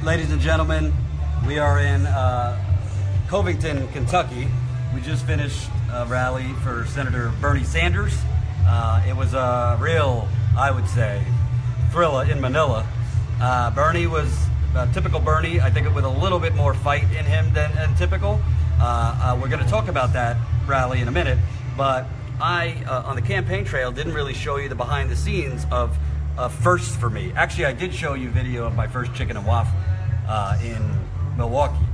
Ladies and gentlemen, we are in Covington, Kentucky. We just finished a rally for Senator Bernie Sanders. It was a real, I would say, thriller in Manila. Bernie was typical Bernie, I think with a little bit more fight in him than typical. We're going to talk about that rally in a minute, but I, on the campaign trail, didn't really show you the behind the scenes of first for me. Actually, I did show you video of my first chicken and waffle in Milwaukee.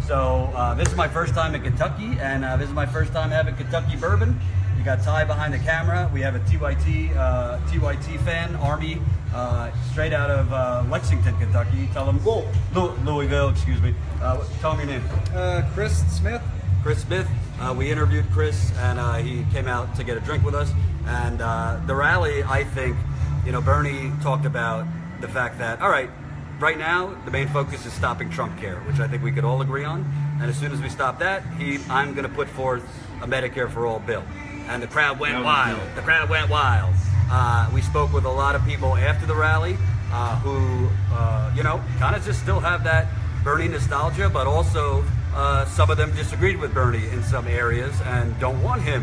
So this is my first time in Kentucky, and this is my first time having Kentucky bourbon. You got Ty behind the camera. We have a TYT fan, Army, straight out of Lexington, Kentucky. Tell them, Louisville, excuse me. Tell them your name. Chris Smith. Chris Smith. We interviewed Chris, and he came out to get a drink with us. And the rally, I think, you know, Bernie talked about the fact that, all right, right now, the main focus is stopping Trump care, which I think we could all agree on. And as soon as we stop that, I'm going to put forth a Medicare for all bill. And the crowd went wild. The crowd went wild. We spoke with a lot of people after the rally who, you know, kind of just still have that Bernie nostalgia, but also some of them disagreed with Bernie in some areas and don't want him,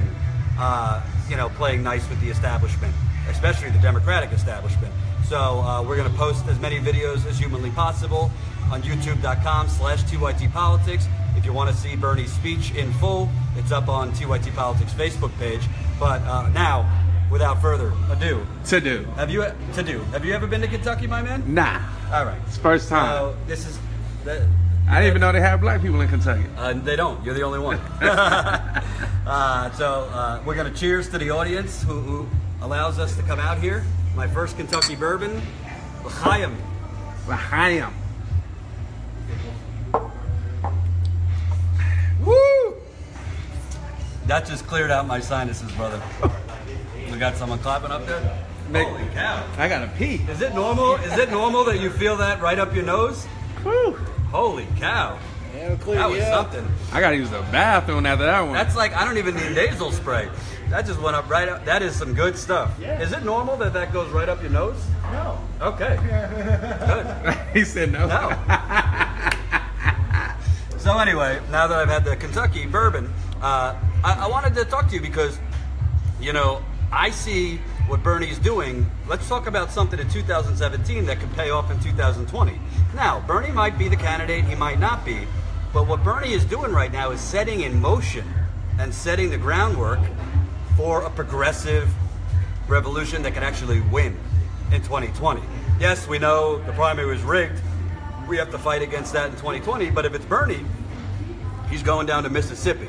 you know, playing nice with the establishment, especially the Democratic establishment. So we're going to post as many videos as humanly possible on youtube.com/TYT Politics. If you want to see Bernie's speech in full, it's up on TYT Politics Facebook page. But now, without further ado, have you ever been to Kentucky, my man? Nah. All right. It's first time. This is. I didn't even know they have black people in Kentucky. They don't. You're the only one. So we're going to cheers to the audience who allows us to come out here. My first Kentucky bourbon, L'chaim. L'chaim. Woo! That just cleared out my sinuses, brother. We got someone clapping up there. Holy cow! I gotta pee. Is it normal? Is it normal that you feel that right up your nose? Woo. Holy cow! Yeah, that was something. I gotta use the bathroom after that one. That's like, I don't even need nasal spray. That just went up right up. That is some good stuff. Yeah. Is it normal that goes right up your nose? No. Okay. Good. He said no. No. So anyway, now that I've had the Kentucky bourbon, I wanted to talk to you because, you know, I see what Bernie's doing. Let's talk about something in 2017 that could pay off in 2020. Now, Bernie might be the candidate, he might not be, but what Bernie is doing right now is setting in motion and setting the groundwork for a progressive revolution that can actually win in 2020. Yes, we know the primary was rigged. We have to fight against that in 2020, but if it's Bernie, he's going down to Mississippi.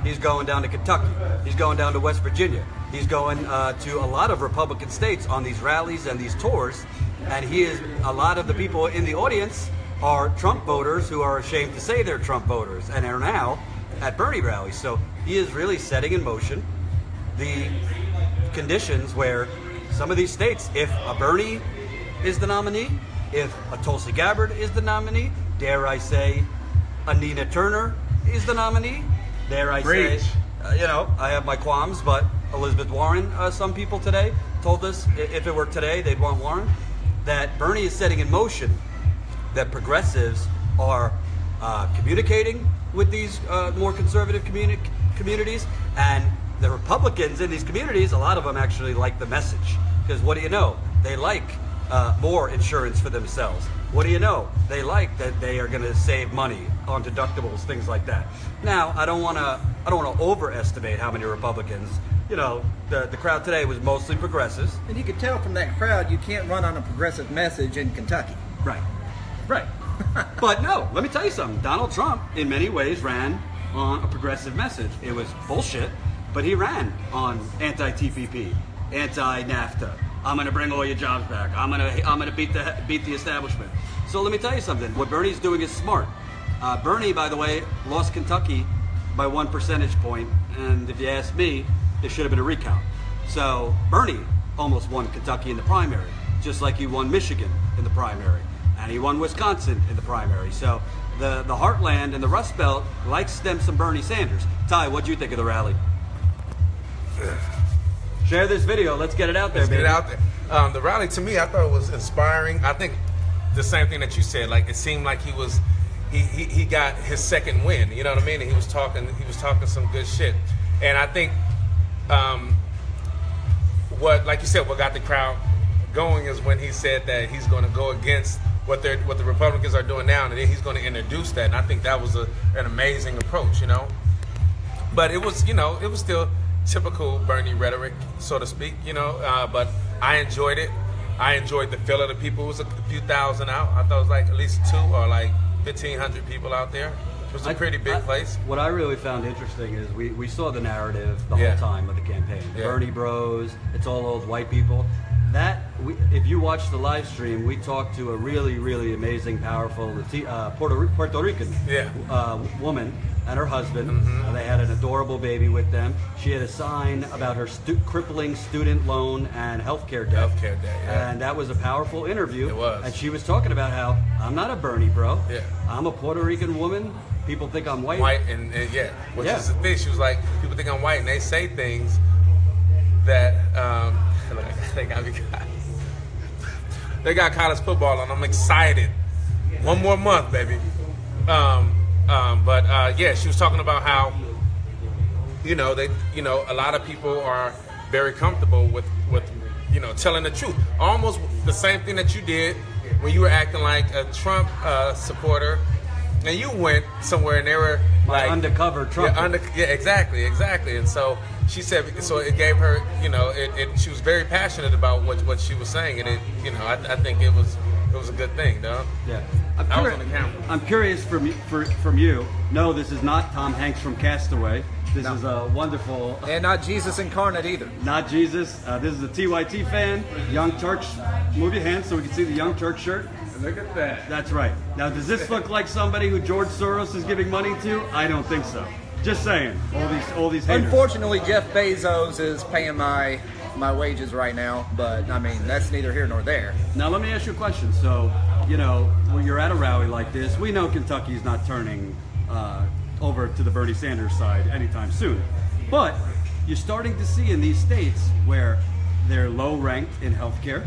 He's going down to Kentucky. He's going down to West Virginia. He's going to a lot of Republican states on these rallies and these tours, and a lot of the people in the audience are Trump voters who are ashamed to say they're Trump voters and are now at Bernie rallies. So he is really setting in motion the conditions where some of these states, if a Bernie is the nominee, if a Tulsi Gabbard is the nominee, dare I say a Nina Turner is the nominee, dare I say, you know, I have my qualms, but Elizabeth Warren, some people today told us if it were today, they'd want Warren, that Bernie is setting in motion that progressives are communicating with these more conservative communities, and the Republicans in these communities, a lot of them actually like the message. Because what do you know? They like more insurance for themselves. What do you know? They like that they are going to save money on deductibles, things like that. Now, I don't want to overestimate how many Republicans. You know, the crowd today was mostly progressives. And you could tell from that crowd you can't run on a progressive message in Kentucky. Right. Right. But no, let me tell you something. Donald Trump, in many ways, ran on a progressive message. It was bullshit, but he ran on anti-TPP, anti-NAFTA. I'm going to bring all your jobs back. I'm going to beat the establishment. So let me tell you something. What Bernie's doing is smart. Bernie, by the way, lost Kentucky by 1 percentage point, and if you ask me, there should have been a recount. So Bernie almost won Kentucky in the primary, just like he won Michigan in the primary, and he won Wisconsin in the primary. So the heartland and the Rust Belt likes them some Bernie Sanders. Ty, what'd you think of the rally? Share this video. Let's get it out there, Let's baby. get it out there. The rally, to me, I thought it was inspiring. I think the same thing that you said. Like it seemed like he got his second win. You know what I mean? And he was talking some good shit. And I think like you said, what got the crowd going is when he said that he's going to go against what the Republicans are doing now, and then he's going to introduce that. And I think that was an amazing approach, you know. But it was, it was still typical Bernie rhetoric, so to speak, But I enjoyed it. I enjoyed the feel of the people. It was a few thousand out. I thought it was like at least 2 or like 1,500 people out there. It was a pretty big place. What I really found interesting is we saw the narrative the whole time of the campaign. The Bernie bros, it's all old white people. If you watch the live stream, we talked to a really, really amazing, powerful Puerto Rican woman and her husband. Mm-hmm. They had an adorable baby with them. She had a sign about her crippling student loan and healthcare debt. And that was a powerful interview. It was. And she was talking about how I'm not a Bernie bro. Yeah. I'm a Puerto Rican woman. People think I'm white. White which is the thing. She was like, people think I'm white, and they say things that they got college football, and I'm excited. One more month, baby. But she was talking about how a lot of people are very comfortable with telling the truth. Almost the same thing that you did when you were acting like a Trump supporter, and you went somewhere and they were like undercover Trump. Exactly. And so she said, so it gave her, she was very passionate about what she was saying, and I think it was a good thing, dog. Yeah. I was on the camera. I'm curious from you. No, this is not Tom Hanks from Castaway. This is a wonderful... And not Jesus incarnate either. Not Jesus. This is a TYT fan. Young Turks. Move your hands so we can see the Young Turks shirt. Look at that. That's right. Now, does this look like somebody who George Soros is giving money to? I don't think so. Just saying. All these haters. Unfortunately, Jeff Bezos is paying my wages right now, but I mean, that's neither here nor there. Now, let me ask you a question. So, when you're at a rally like this, we know Kentucky's not turning over to the Bernie Sanders side anytime soon. But you're starting to see in these states where they're low ranked in healthcare.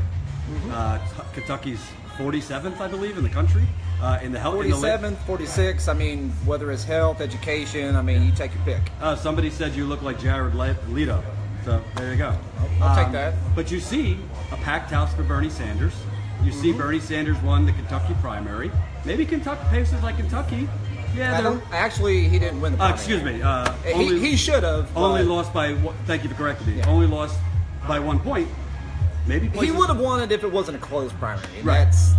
Mm-hmm. Kentucky's 47th, I believe, in the country. In the health 47th, 46th. I mean, whether it's health, education, I mean, you take your pick. Somebody said you look like Jared Leto. So there you go. I'll take that. But you see a packed house for Bernie Sanders. You see Bernie Sanders won the Kentucky primary. Maybe Kentucky, places like Kentucky. Yeah, actually, he didn't win the primary. Excuse me. He should have. Only lost by, thank you for correcting me. Yeah. Only lost by 1 point. Maybe places, he would have won it if it wasn't a close primary. Right. That's,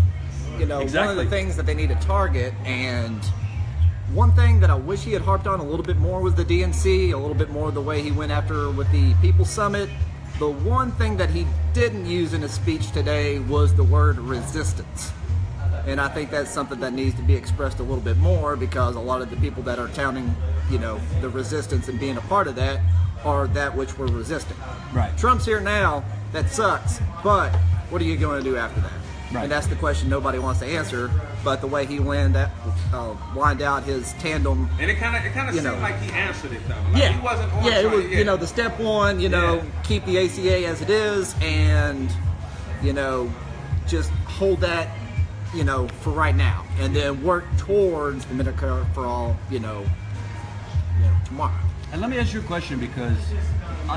exactly. one of the things that they need to target. And one thing that I wish he had harped on a little bit more was the DNC, a little bit more the way he went after with the People's Summit. The one thing that he didn't use in his speech today was the word resistance. And I think that's something that needs to be expressed a little bit more, because a lot of the people that are touting, the resistance and being a part of that are that which we're resisting. Right. Trump's here now. That sucks. But what are you going to do after that? Right. And that's the question nobody wants to answer. But the way he lined out his tandem, And it kind of seemed like he answered it though. Like he wasn't on it was trying, the step one, keep the ACA as it is, and just hold that, for right now, and then work towards the Medicare for all, tomorrow. And let me ask you a question, because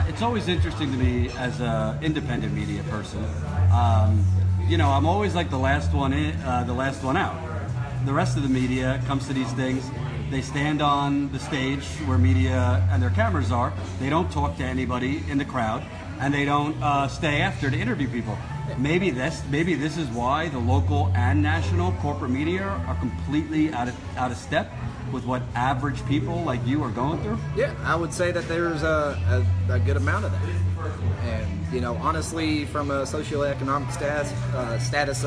it's always interesting to me as an independent media person. I'm always like the last one in, the last one out. The rest of the media comes to these things. They stand on the stage where media and their cameras are. They don't talk to anybody in the crowd, and they don't stay after to interview people. Maybe this is why the local and national corporate media are completely out of step with what average people like you are going through. Yeah, I would say that there's a good amount of that. And honestly, from a socioeconomic status,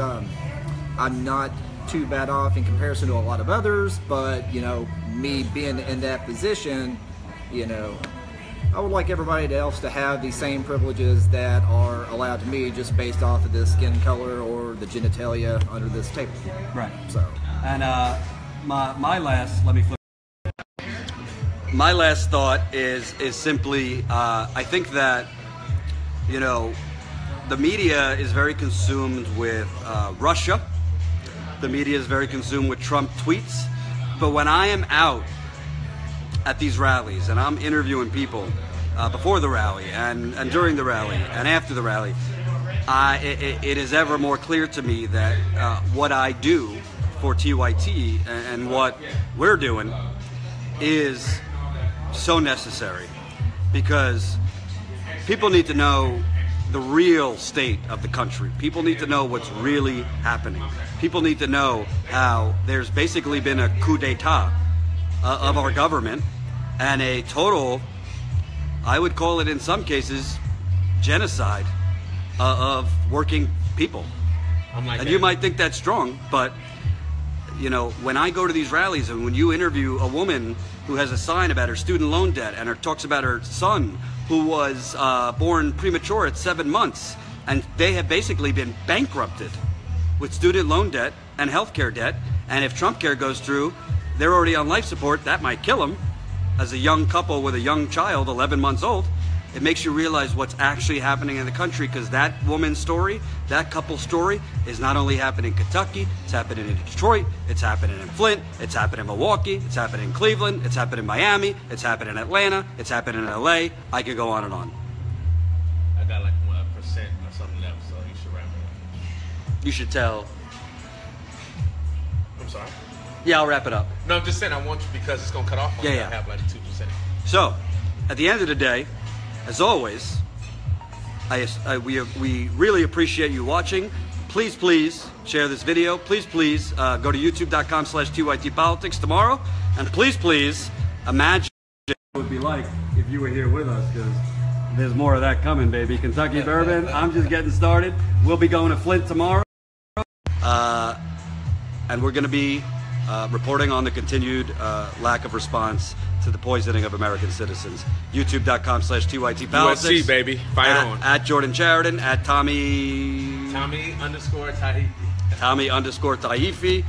I'm not too bad off in comparison to a lot of others. But me being in that position, I would like everybody else to have the same privileges that are allowed to me, just based off of the skin color or the genitalia under this table. Right. So. And my last thought is simply, I think that the media is very consumed with Russia, the media is very consumed with Trump tweets. But when I am out at these rallies and I'm interviewing people before the rally and during the rally and after the rally, it is ever more clear to me that what I do for TYT and what we're doing is so necessary, because people need to know the real state of the country. People need to know what's really happening. People need to know how there's basically been a coup d'etat of our government and a total, I would call it in some cases, genocide of working people. And you might think that's strong, but you know, when I go to these rallies and when you interview a woman who has a sign about her student loan debt and talks about her son who was born premature at 7 months, and they have basically been bankrupted with student loan debt and healthcare debt, and if Trump care goes through, they're already on life support, that might kill them. As a young couple with a young child, 11 months old, it makes you realize what's actually happening in the country, because that woman's story, that couple's story, is not only happening in Kentucky, it's happening in Detroit, it's happening in Flint, it's happening in Milwaukee, it's happening in Cleveland, it's happening in Miami, it's happening in Atlanta, it's happening in LA. I could go on and on. I got like 1% or something left, so you should wrap it up. You should tell. I'm sorry? Yeah, I'll wrap it up. No, I'm just saying I want you, because it's going to cut off on Yeah, you. yeah. I have like 2%. So, at the end of the day, as always, we really appreciate you watching. Please share this video. Please go to youtube.com/TYT Politics tomorrow. And please imagine what it would be like if you were here with us, because there's more of that coming, baby. Kentucky Bourbon, I'm just getting started. We'll be going to Flint tomorrow. And we're going to be reporting on the continued lack of response to the poisoning of American citizens. YouTube.com/TYT Politics. USC, baby. Fight on. At Jordan Sheridan, at Tommy Tommy_Taifi. Tommy_Taifi.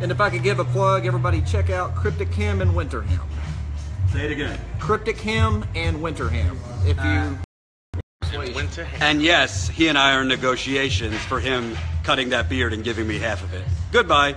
And if I could give a plug, everybody check out Cryptic Him and Winterham. Say it again. Cryptic Him and Winterham. If you... And yes, he and I are in negotiations for him cutting that beard and giving me half of it. Goodbye.